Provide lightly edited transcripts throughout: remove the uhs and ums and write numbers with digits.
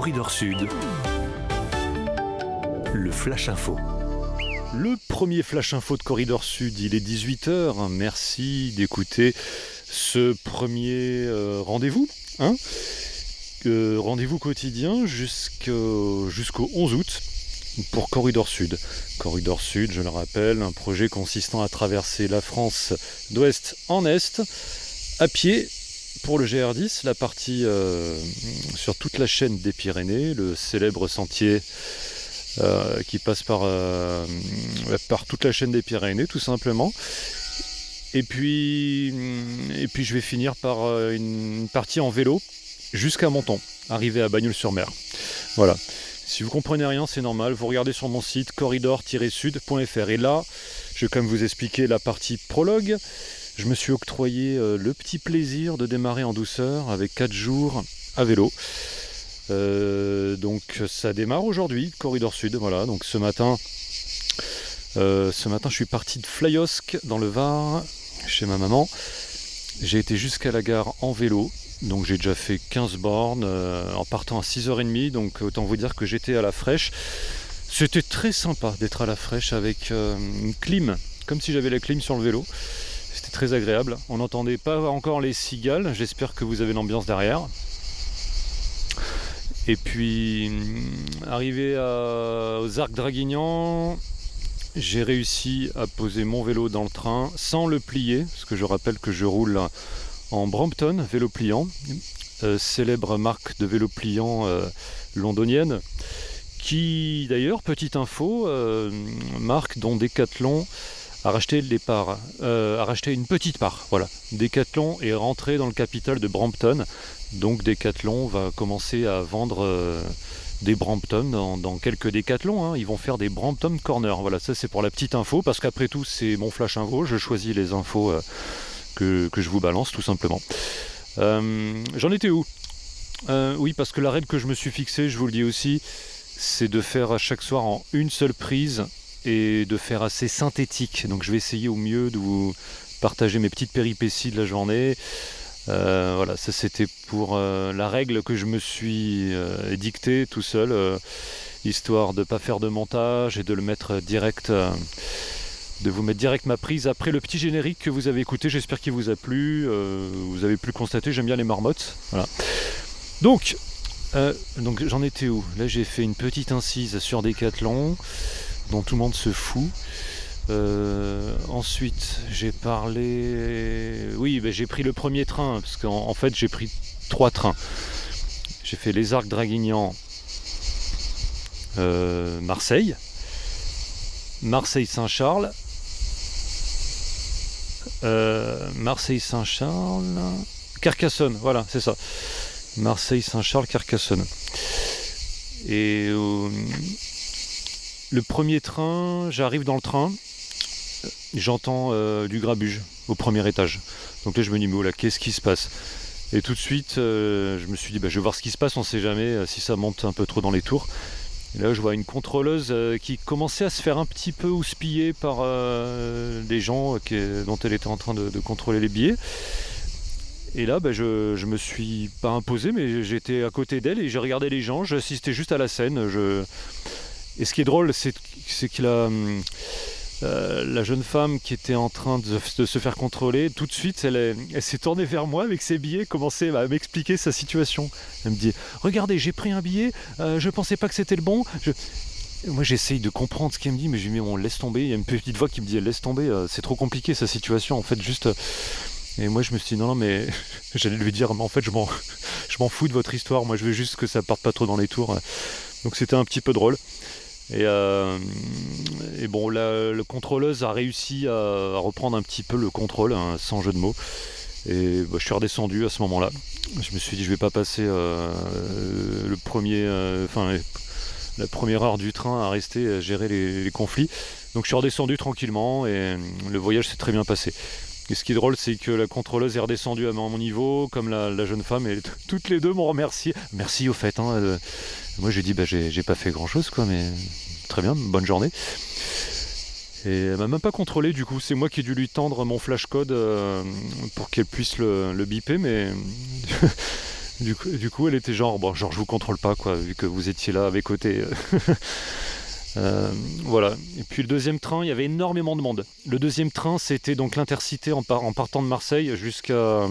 Corridor Sud, le Flash Info. Le premier Flash Info de Corridor Sud, il est 18h. Merci d'écouter ce premier rendez-vous. Rendez-vous quotidien jusqu'au 11 août pour Corridor Sud. Corridor Sud, je le rappelle, un projet consistant à traverser la France d'ouest en est, à pied pour le GR10, la partie sur toute la chaîne des Pyrénées, le célèbre sentier qui passe par toute la chaîne des Pyrénées, tout simplement. Et puis je vais finir par une partie en vélo jusqu'à Menton, arriver à Bagnols-sur-Mer. Voilà. Si vous comprenez rien, c'est normal. Vous regardez sur mon site corridor-sud.fr. Et là, je vais quand même vous expliquer la partie prologue. Je me suis octroyé le petit plaisir de démarrer en douceur avec 4 jours à vélo. Donc ça démarre aujourd'hui, Corridor Sud. Voilà. Donc ce matin, je suis parti de Flyosque dans le Var, chez ma maman. J'ai été jusqu'à la gare en vélo. Donc j'ai déjà fait 15 bornes en partant à 6h30, donc autant vous dire que j'étais à la fraîche. C'était très sympa d'être à la fraîche avec une clim, comme si j'avais la clim sur le vélo. C'était très agréable. On n'entendait pas encore les cigales, j'espère que vous avez l'ambiance derrière. Et puis arrivé aux Arcs Draguignan, j'ai réussi à poser mon vélo dans le train sans le plier, parce que je rappelle que je roule en Brompton, vélo pliant, célèbre marque de vélo pliant londonienne, qui d'ailleurs, petite info, marque dont Decathlon a racheté une petite part. Voilà. Decathlon est rentré dans le capital de Brompton, donc Decathlon va commencer à vendre des Brompton dans quelques Decathlon. Ils vont faire des Brompton Corner. Voilà, ça c'est pour la petite info, parce qu'après tout c'est mon flash info, je choisis les infos que je vous balance tout simplement. J'en étais où ? Oui, parce que la règle que je me suis fixée, je vous le dis aussi, c'est de faire à chaque soir en une seule prise et de faire assez synthétique. Donc je vais essayer au mieux de vous partager mes petites péripéties de la journée. Voilà, ça c'était pour la règle que je me suis dictée tout seul, histoire de ne pas faire de montage et de le mettre direct. De vous mettre direct ma prise après le petit générique que vous avez écouté. J'espère qu'il vous a plu. Vous avez pu le constater, j'aime bien les marmottes. Voilà. Donc j'en étais où ? Là j'ai fait une petite incise sur Decathlon dont tout le monde se fout. Ensuite j'ai parlé... Oui, j'ai pris le premier train, parce qu'en fait j'ai pris 3 trains. J'ai fait les Arcs Draguignan, Marseille, Marseille-Saint-Charles, Marseille-Saint-Charles, Carcassonne, voilà, c'est ça. Marseille-Saint-Charles, Carcassonne. Et le premier train, j'arrive dans le train, j'entends du grabuge au premier étage. Donc là je me dis, mais oh là, qu'est-ce qui se passe ? Et tout de suite, je me suis dit, je vais voir ce qui se passe, on ne sait jamais si ça monte un peu trop dans les tours. Et là je vois une contrôleuse qui commençait à se faire un petit peu houspiller par des gens dont elle était en train de contrôler les billets. Et là je me suis pas imposé, mais j'étais à côté d'elle et j'ai regardé les gens, j'assistais juste à la scène. Et ce qui est drôle, c'est que la jeune femme qui était en train de se faire contrôler, tout de suite elle s'est tournée vers moi avec ses billets, commençait à m'expliquer sa situation. Elle me dit, regardez, j'ai pris un billet, je pensais pas que c'était le bon. Moi j'essaye de comprendre ce qu'elle me dit, mais je lui dis, on laisse tomber. Il y a une petite voix qui me dit, laisse tomber, c'est trop compliqué sa situation en fait, juste. Et moi je me suis dit, non mais j'allais lui dire, mais en fait je m'en fous de votre histoire, moi je veux juste que ça parte pas trop dans les tours. Donc c'était un petit peu drôle. Et bon, le contrôleuse a réussi à reprendre un petit peu le contrôle, sans jeu de mots. Et je suis redescendu à ce moment-là. Je me suis dit, je vais pas passer la première heure du train à rester à gérer les conflits. Donc je suis redescendu tranquillement et le voyage s'est très bien passé. Et ce qui est drôle, c'est que la contrôleuse est redescendue à mon niveau, comme la jeune femme, et toutes les deux m'ont remercié. Merci au fait. Moi j'ai dit, j'ai pas fait grand-chose, quoi, mais très bien, bonne journée. Et elle m'a même pas contrôlé, du coup, c'est moi qui ai dû lui tendre mon flash code pour qu'elle puisse le biper, mais Du coup, elle était genre, bon, genre je vous contrôle pas, quoi, vu que vous étiez là à mes côtés. Voilà. Et puis le deuxième train, il y avait énormément de monde. Le deuxième train, c'était donc l'Intercité en partant de Marseille jusqu'à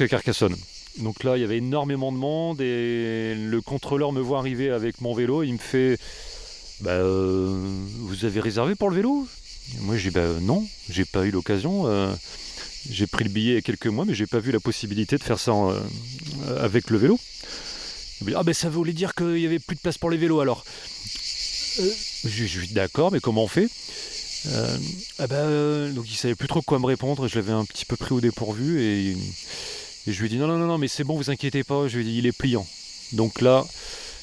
Carcassonne. Donc là, il y avait énormément de monde et le contrôleur me voit arriver avec mon vélo. Il me fait vous avez réservé pour le vélo? Et moi, j'ai dit non, j'ai pas eu l'occasion. J'ai pris le billet il y a quelques mois, mais j'ai pas vu la possibilité de faire ça avec le vélo. Il me dit, ça voulait dire qu'il y avait plus de place pour les vélos alors. Je suis d'accord, mais comment on fait? Donc il savait plus trop quoi me répondre. Je l'avais un petit peu pris au dépourvu et je lui ai dit non, mais c'est bon, vous inquiétez pas. Je lui ai dit, il est pliant. Donc là,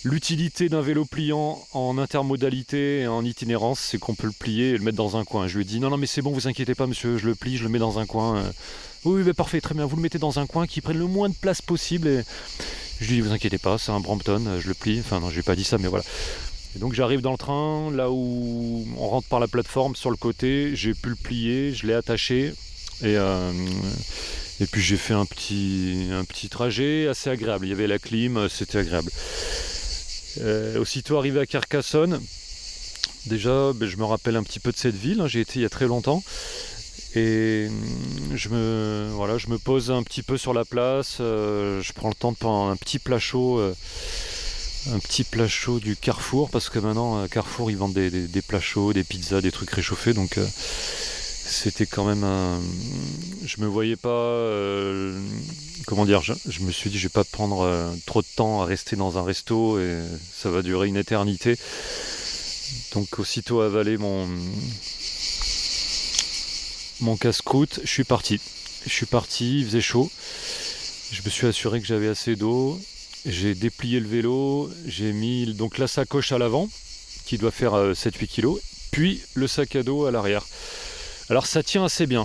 l'utilité d'un vélo pliant en intermodalité et en itinérance, c'est qu'on peut le plier et le mettre dans un coin. Je lui ai dit non, mais c'est bon, vous inquiétez pas, monsieur, je le plie, je le mets dans un coin. Oui, parfait, très bien, vous le mettez dans un coin qui prenne le moins de place possible. Et je lui ai dit, vous inquiétez pas, c'est un Brampton, je le plie. Enfin, non, j'ai pas dit ça, mais voilà. Et donc j'arrive dans le train, là où on rentre par la plateforme sur le côté, j'ai pu le plier, je l'ai attaché et puis j'ai fait un petit trajet assez agréable. Il y avait la clim, c'était agréable. Aussitôt arrivé à Carcassonne, déjà je me rappelle un petit peu de cette ville, j'y étais il y a très longtemps. Et je me pose un petit peu sur la place, je prends le temps de prendre un petit plat chaud du Carrefour, parce que maintenant à Carrefour ils vendent des plats chauds, des pizzas, des trucs réchauffés, donc c'était quand même je me voyais pas comment dire, je me suis dit je vais pas prendre trop de temps à rester dans un resto et ça va durer une éternité, donc aussitôt avalé mon casse-croûte, je suis parti, il faisait chaud, je me suis assuré que j'avais assez d'eau. J'ai déplié le vélo, j'ai mis donc la sacoche à l'avant, qui doit faire 7-8 kg, puis le sac à dos à l'arrière. Alors ça tient assez bien.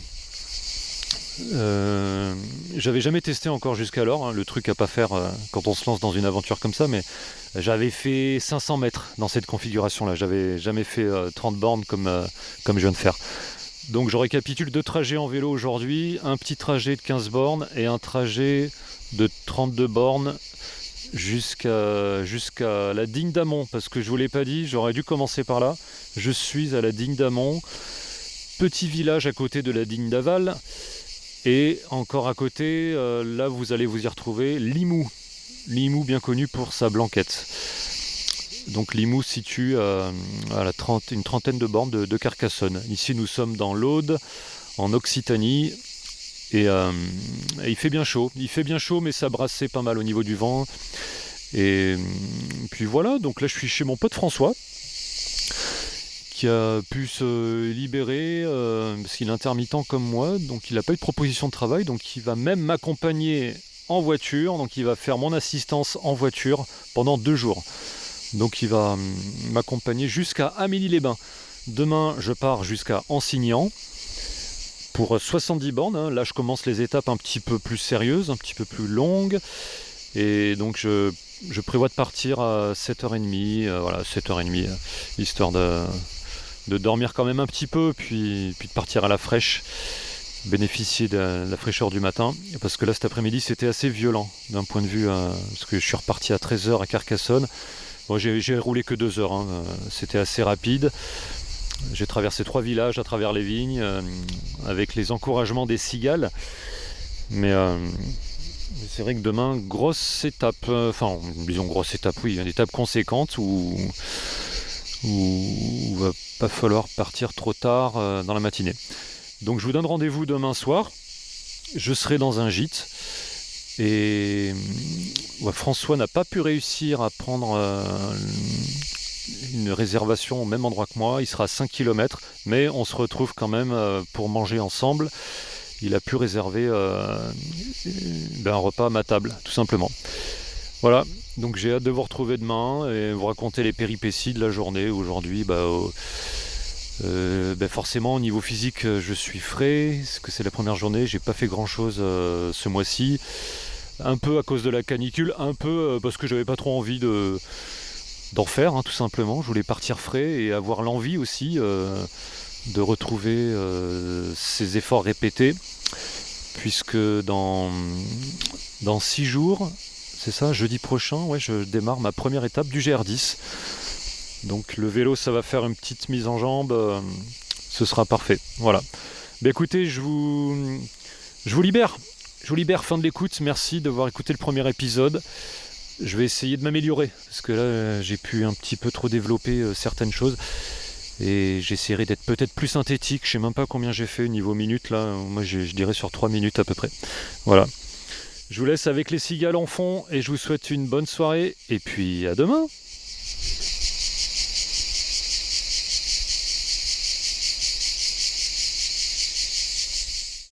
J'avais jamais testé encore jusqu'alors, le truc à pas faire quand on se lance dans une aventure comme ça, mais j'avais fait 500 mètres dans cette configuration-là. J'avais jamais fait 30 bornes comme je viens de faire. Donc je récapitule 2 trajets en vélo aujourd'hui, un petit trajet de 15 bornes et un trajet de 32 bornes jusqu'à la Digne d'Amont, parce que je vous l'ai pas dit, j'aurais dû commencer par là. Je suis à la Digne d'Amont, petit village à côté de la Digne d'Aval, et encore à côté, là vous allez vous y retrouver, Limoux, bien connu pour sa blanquette. Donc Limoux se situe à une trentaine de bornes de Carcassonne. Ici nous sommes dans l'Aude, en Occitanie. Et il fait bien chaud, mais ça brassait pas mal au niveau du vent. Et puis voilà, donc là je suis chez mon pote François, qui a pu se libérer, parce qu'il est intermittent comme moi, donc il n'a pas eu de proposition de travail, donc il va même m'accompagner en voiture, donc il va faire mon assistance en voiture pendant 2 jours. Donc il va m'accompagner jusqu'à Amélie-les-Bains. Demain je pars jusqu'à Ansignan, pour 70 bornes, là je commence les étapes un petit peu plus sérieuses, un petit peu plus longues, et donc je prévois de partir à 7h30, 7h30, histoire de dormir quand même un petit peu, puis de partir à la fraîche, bénéficier de la fraîcheur du matin, parce que là cet après-midi c'était assez violent d'un point de vue, parce que je suis reparti à 13h à Carcassonne. Bon, j'ai roulé que 2 heures, c'était assez rapide. J'ai traversé 3 villages à travers les vignes, avec les encouragements des cigales. Mais c'est vrai que demain, grosse étape, grosse étape, oui, une étape conséquente où va pas falloir partir trop tard dans la matinée. Donc je vous donne rendez-vous demain soir. Je serai dans un gîte. Et François n'a pas pu réussir à prendre une réservation au même endroit que moi, il sera à 5 km, mais on se retrouve quand même pour manger ensemble. Il a pu réserver un repas à ma table, tout simplement. Voilà, donc j'ai hâte de vous retrouver demain et vous raconter les péripéties de la journée. Aujourd'hui, forcément au niveau physique je suis frais, parce que c'est la première journée, j'ai pas fait grand chose ce mois-ci. Un peu à cause de la canicule, un peu parce que j'avais pas trop envie d'en faire, tout simplement. Je voulais partir frais et avoir l'envie aussi de retrouver ces efforts répétés. puisque dans 6 jours, c'est ça, jeudi prochain, ouais, je démarre ma première étape du GR10. Donc le vélo, ça va faire une petite mise en jambe, ce sera parfait. Voilà. Écoutez, je vous libère. Je vous libère, fin de l'écoute. Merci d'avoir écouté le premier épisode. Je vais essayer de m'améliorer, parce que là, j'ai pu un petit peu trop développer certaines choses. Et j'essaierai d'être peut-être plus synthétique. Je sais même pas combien j'ai fait au niveau minutes, là. Moi, je dirais sur 3 minutes à peu près. Voilà. Je vous laisse avec les cigales en fond, et je vous souhaite une bonne soirée. Et puis, à demain.